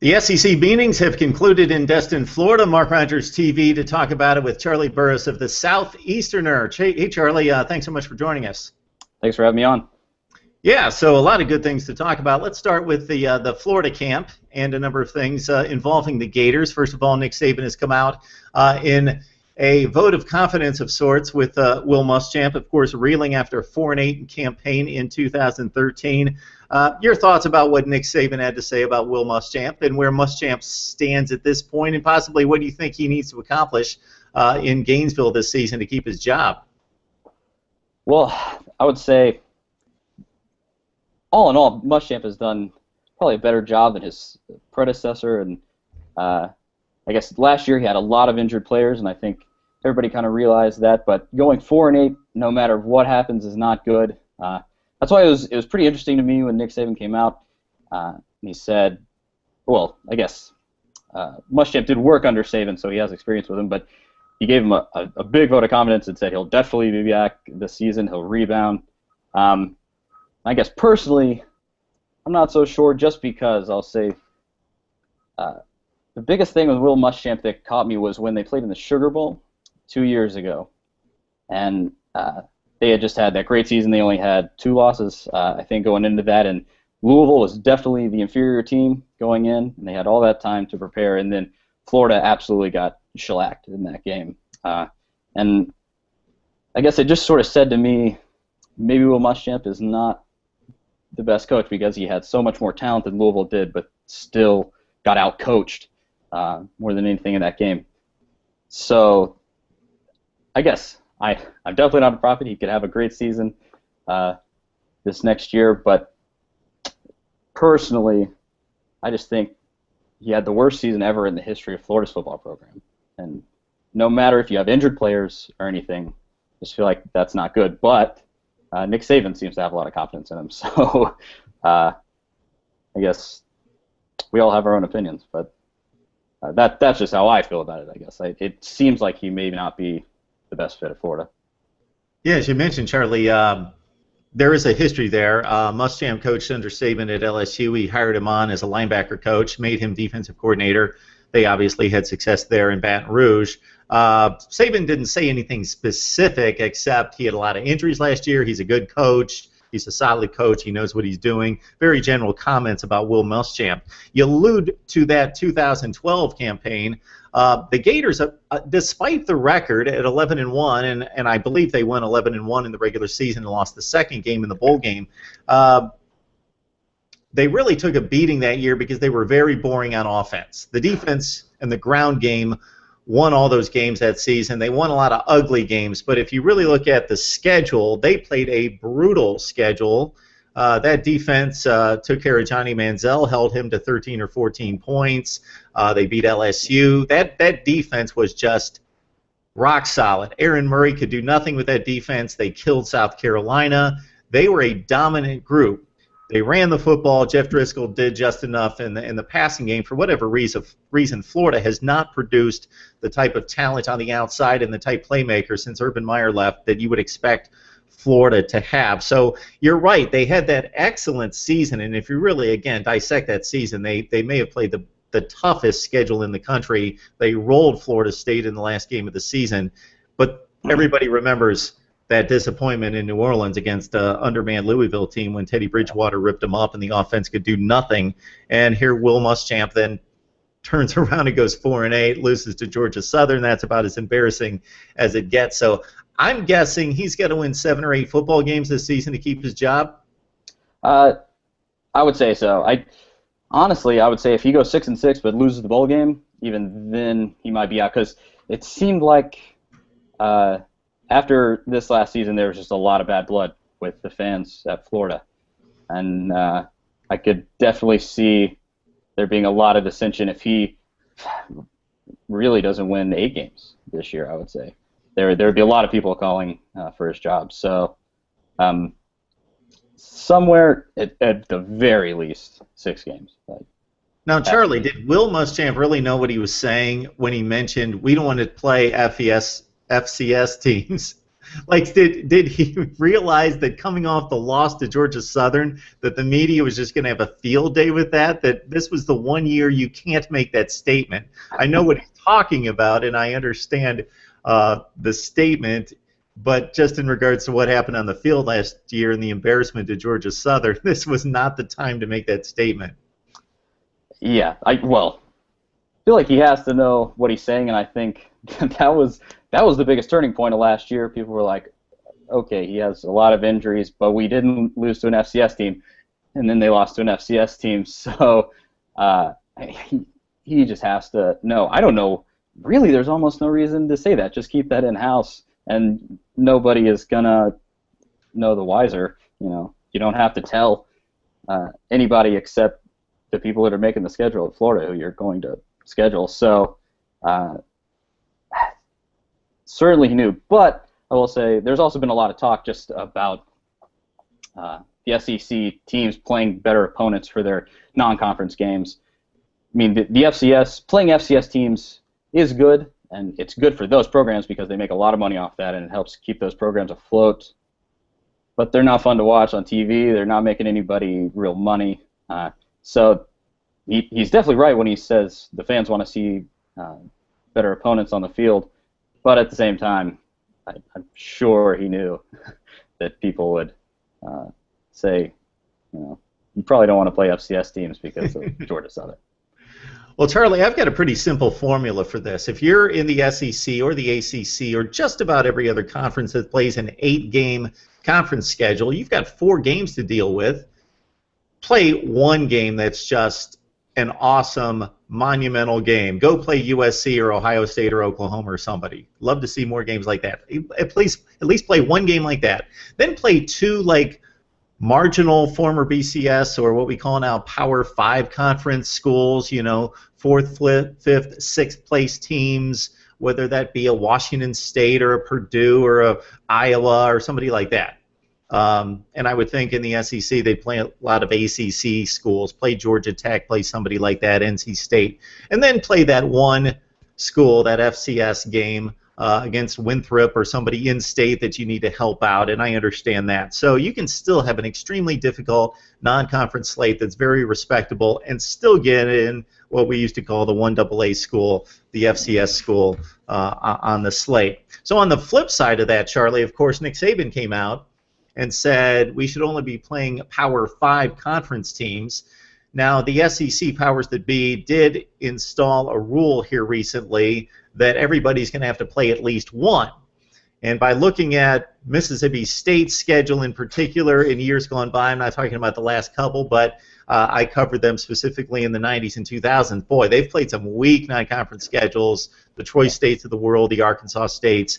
The SEC meetings have concluded in Destin, Florida. Mark Rogers TV to talk about it with Charlie Burris of the Southeasterner. Hey, Charlie, thanks so much for joining us. Thanks for having me on. Yeah, so a lot of good things to talk about. Let's start with the Florida camp and a number of things involving the Gators. First of all, Nick Saban has come out in a vote of confidence of sorts with Will Muschamp, of course, reeling after a 4-8 campaign in 2013. Your thoughts about what Nick Saban had to say about Will Muschamp and where Muschamp stands at this point, and possibly what do you think he needs to accomplish in Gainesville this season to keep his job? Well, I would say, all in all, Muschamp has done probably a better job than his predecessor, and I guess last year he had a lot of injured players, and I think everybody kind of realized that. But going 4-8, no matter what happens, is not good. That's why it was pretty interesting to me when Nick Saban came out. And he said, well, I guess Muschamp did work under Saban, so he has experience with him, but he gave him a big vote of confidence and said he'll definitely be back this season. He'll rebound. I guess personally, I'm not so sure, just because I'll say the biggest thing with Will Muschamp that caught me was when they played in the Sugar Bowl 2 years ago, and they had just had that great season. They only had 2 losses, I think, going into that, and Louisville was definitely the inferior team going in, and they had all that time to prepare, and then Florida absolutely got shellacked in that game. And I guess it just sort of said to me, maybe Will Muschamp is not the best coach because he had so much more talent than Louisville did, but still got out-coached more than anything in that game. So I guess I'm definitely not a prophet. He could have a great season this next year, but personally, I just think he had the worst season ever in the history of Florida's football program. And no matter if you have injured players or anything, I just feel like that's not good. But Nick Saban seems to have a lot of confidence in him, so I guess we all have our own opinions, but that's just how I feel about it, I guess. It seems like he may not be the best fit at Florida. Yeah, as you mentioned, Charlie, there is a history there. Muschamp coached under Saban at LSU. He hired him on as a linebacker coach, made him defensive coordinator. They obviously had success there in Baton Rouge. Saban didn't say anything specific except he had a lot of injuries last year. He's a good coach. He's a solid coach. He knows what he's doing. Very general comments about Will Muschamp. You allude to that 2012 campaign. The Gators, despite the record at 11-1, and I believe they won 11-1 in the regular season and lost the second game in the bowl game, they really took a beating that year because they were very boring on offense. The defense and the ground game won all those games that season. They won a lot of ugly games, but if you really look at the schedule, they played a brutal schedule. That defense took care of Johnny Manziel, held him to 13 or 14 points. They beat LSU. That defense was just rock solid. Aaron Murray could do nothing with that defense. They killed South Carolina. They were a dominant group. They ran the football. Jeff Driscoll did just enough in the passing game. For whatever reason, Florida has not produced the type of talent on the outside and the type playmaker since Urban Meyer left that you would expect Florida to have. So you're right. They had that excellent season, and if you really, again, dissect that season, they may have played the toughest schedule in the country. They rolled Florida State in the last game of the season, but everybody remembers that disappointment in New Orleans against the undermanned Louisville team when Teddy Bridgewater ripped them up and the offense could do nothing. And here Will Muschamp then turns around and goes 4-8, loses to Georgia Southern. That's about as embarrassing as it gets. So I'm guessing he's got to win 7 or 8 football games this season to keep his job. I would say so. Honestly, I would say if he goes 6-6 but loses the bowl game, even then he might be out, because it seemed like after this last season, there was just a lot of bad blood with the fans at Florida. And I could definitely see there being a lot of dissension if he really doesn't win 8 games this year, I would say. There would be a lot of people calling for his job. So somewhere at the very least 6 games. Now, Charlie, did Will Muschamp really know what he was saying when he mentioned we don't want to play FCS teams? Like, did he realize that coming off the loss to Georgia Southern, that the media was just going to have a field day with that? That this was the one year you can't make that statement. I know what he's talking about, and I understand the statement, but just in regards to what happened on the field last year and the embarrassment to Georgia Southern, this was not the time to make that statement. Yeah, well, I feel like he has to know what he's saying, and I think that was the biggest turning point of last year. People were like, okay, he has a lot of injuries, but we didn't lose to an FCS team, and then they lost to an FCS team, so he just has to know. I don't know. Really, there's almost no reason to say that. Just keep that in-house, and nobody is going to know the wiser. You don't have to tell anybody except the people that are making the schedule at Florida who you're going to schedule. So certainly he knew. But I will say there's also been a lot of talk just about the SEC teams playing better opponents for their non-conference games. I mean, the FCS, playing FCS teams is good, and it's good for those programs because they make a lot of money off that, and it helps keep those programs afloat. But they're not fun to watch on TV. They're not making anybody real money. So he's definitely right when he says the fans want to see better opponents on the field. But at the same time, I'm sure he knew that people would say, you probably don't want to play FCS teams because of Georgia Southern. Well, Charlie, I've got a pretty simple formula for this. If you're in the SEC or the ACC or just about every other conference that plays an 8-game conference schedule, you've got 4 games to deal with. Play one game that's just an awesome, monumental game. Go play USC or Ohio State or Oklahoma or somebody. Love to see more games like that. At least play one game like that. Then play 2 like marginal former BCS or what we call now Power 5 conference schools, 4th, 5th, 6th place teams, whether that be a Washington State or a Purdue or a Iowa or somebody like that. And I would think in the SEC they play a lot of ACC schools, play Georgia Tech, play somebody like that, NC State, and then play that one school, that FCS game against Winthrop or somebody in state that you need to help out, and I understand that. So you can still have an extremely difficult non-conference slate that's very respectable and still get in what we used to call the 1AA school, the FCS school on the slate. So on the flip side of that, Charlie, of course, Nick Saban came out and said we should only be playing Power 5 conference teams. Now, the SEC powers that be did install a rule here recently that everybody's going to have to play at least one. And by looking at Mississippi State's schedule in particular in years gone by, I'm not talking about the last couple, but I covered them specifically in the 90s and 2000s. Boy, they've played some weak non-conference schedules, the Troy States of the world, the Arkansas States.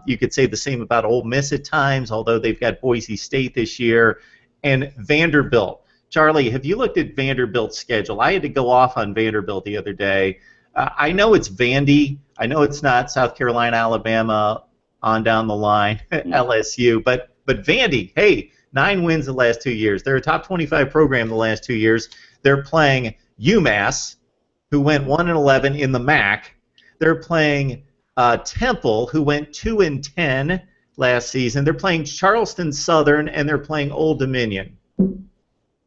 You could say the same about Ole Miss at times, although they've got Boise State this year, and Vanderbilt. Charlie, have you looked at Vanderbilt's schedule? I had to go off on Vanderbilt the other day. I know it's Vandy. I know it's not South Carolina, Alabama, on down the line, LSU. But Vandy, hey, 9 wins the last 2 years. They're a top 25 program the last 2 years. They're playing UMass, who went 1-11 in the MAC. They're playing Temple, who went 2-10 last season. They're playing Charleston Southern, and they're playing Old Dominion.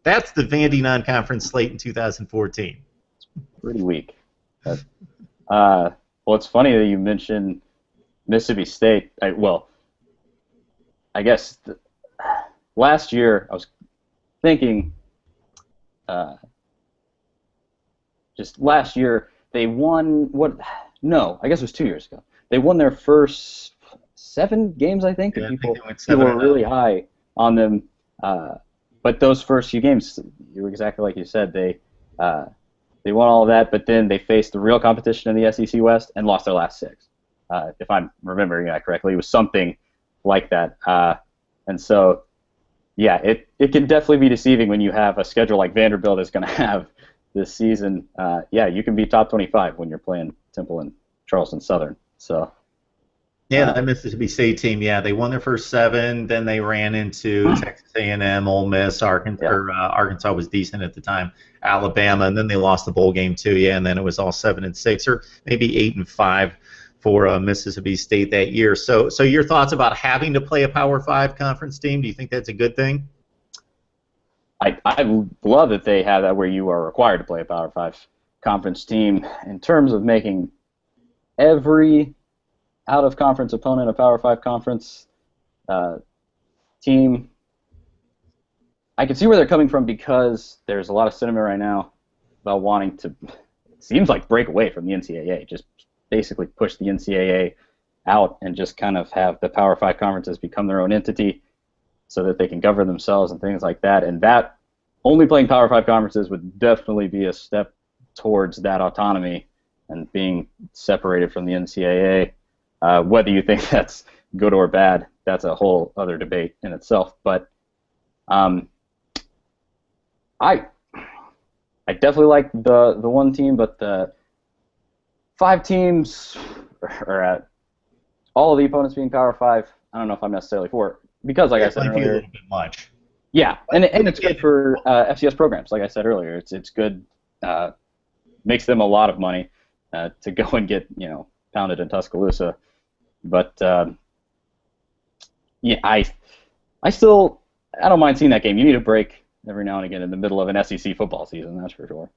That's the Vandy non-conference slate in 2014. It's pretty weak. Well, it's funny that you mentioned Mississippi State. I guess last year I was thinking, just last year they won what? No, I guess it was 2 years ago. They won their first 7 games, I think. Yeah, people were really high on them. But those first few games, you were exactly like you said. They won all of that, but then they faced the real competition in the SEC West and lost their last 6. If I'm remembering that correctly, it was something like that. And so, yeah, it can definitely be deceiving when you have a schedule like Vanderbilt is going to have this season. Yeah, you can be top 25 when you're playing Temple and Charleston Southern. So. Yeah, that Mississippi State team, yeah, they won their first 7, then they ran into Texas A&M, Ole Miss, Arkansas was decent at the time, Alabama, and then they lost the bowl game too, yeah, and then it was all 7-6 or maybe 8-5 for Mississippi State that year. So your thoughts about having to play a Power 5 conference team? Do you think that's a good thing? I love that they have that where you are required to play a Power 5 conference team. In terms of making every out-of-conference opponent a Power 5 conference team, I can see where they're coming from because there's a lot of sentiment right now about wanting to, it seems like, break away from the NCAA, just basically push the NCAA out and just kind of have the Power 5 conferences become their own entity so that they can govern themselves and things like that. And that, only playing Power 5 conferences would definitely be a step towards that autonomy and being separated from the NCAA. Whether you think that's good or bad, that's a whole other debate in itself. But I definitely like the one team, but the 5 teams, or at all of the opponents being Power 5, I don't know if I'm necessarily for it. Because, like I said earlier, a little bit much. Yeah, and it's good for FCS programs. Like I said earlier, it's good. Makes them a lot of money to go and get pounded in Tuscaloosa. But yeah, I don't mind seeing that game. You need a break every now and again in the middle of an SEC football season. That's for sure.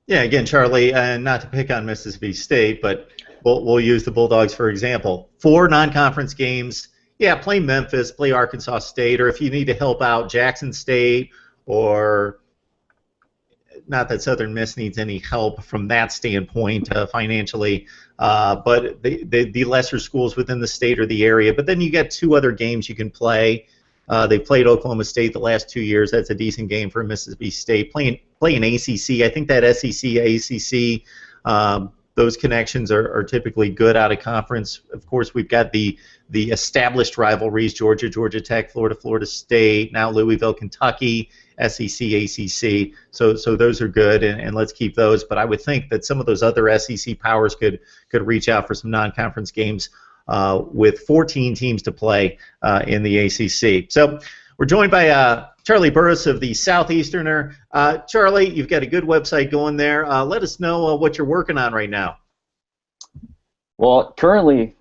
Yeah, again, Charlie, not to pick on Mississippi State, but we'll use the Bulldogs for example. 4 non-conference games. Yeah, play Memphis, play Arkansas State, or if you need to help out Jackson State, or not that Southern Miss needs any help from that standpoint financially, but the lesser schools within the state or the area. But then you get 2 other games you can play. They played Oklahoma State the last 2 years. That's a decent game for Mississippi State. Playing ACC, I think that SEC, ACC, those connections are typically good out of conference. Of course, we've got the established rivalries: Georgia, Georgia Tech, Florida, Florida State, now Louisville, Kentucky, SEC, ACC. So those are good, and let's keep those. But I would think that some of those other SEC powers could reach out for some non-conference games with 14 teams to play in the ACC. So we're joined by Charlie Burris of the Southeasterner. Charlie, you've got a good website going there. Let us know what you're working on right now. Well, currently,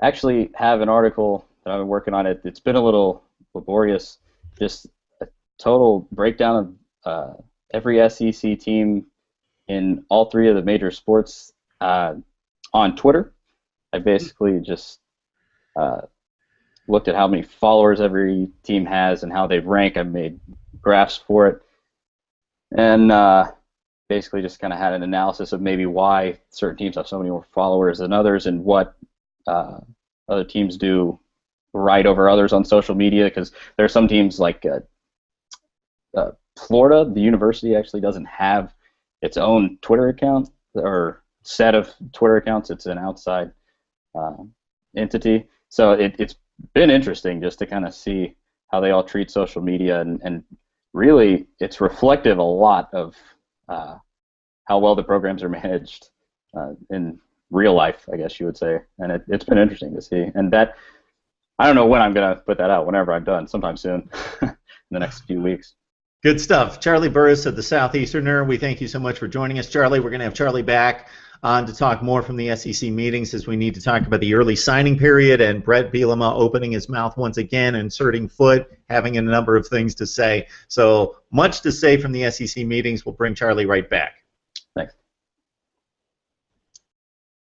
actually have an article that I've been working on. It's been a little laborious, just a total breakdown of every SEC team in all 3 of the major sports on Twitter. I basically just looked at how many followers every team has and how they rank. I made graphs for it, and basically just kind of had an analysis of maybe why certain teams have so many more followers than others, and what other teams do right over others on social media. Because there are some teams like Florida, the university actually doesn't have its own Twitter account or set of Twitter accounts. It's an outside entity. So it's been interesting just to kind of see how they all treat social media, and really it's reflective a lot of how well the programs are managed in real life, I guess you would say. And it's been interesting to see. And that, I don't know when I'm going to put that out, whenever I'm done, sometime soon, in the next few weeks. Good stuff. Charlie Burris of the Southeasterner, we thank you so much for joining us, Charlie. We're going to have Charlie back on to talk more from the SEC meetings, as we need to talk about the early signing period and Brett Bielema opening his mouth once again, inserting foot, having a number of things to say. So much to say from the SEC meetings. We'll bring Charlie right back. Thanks.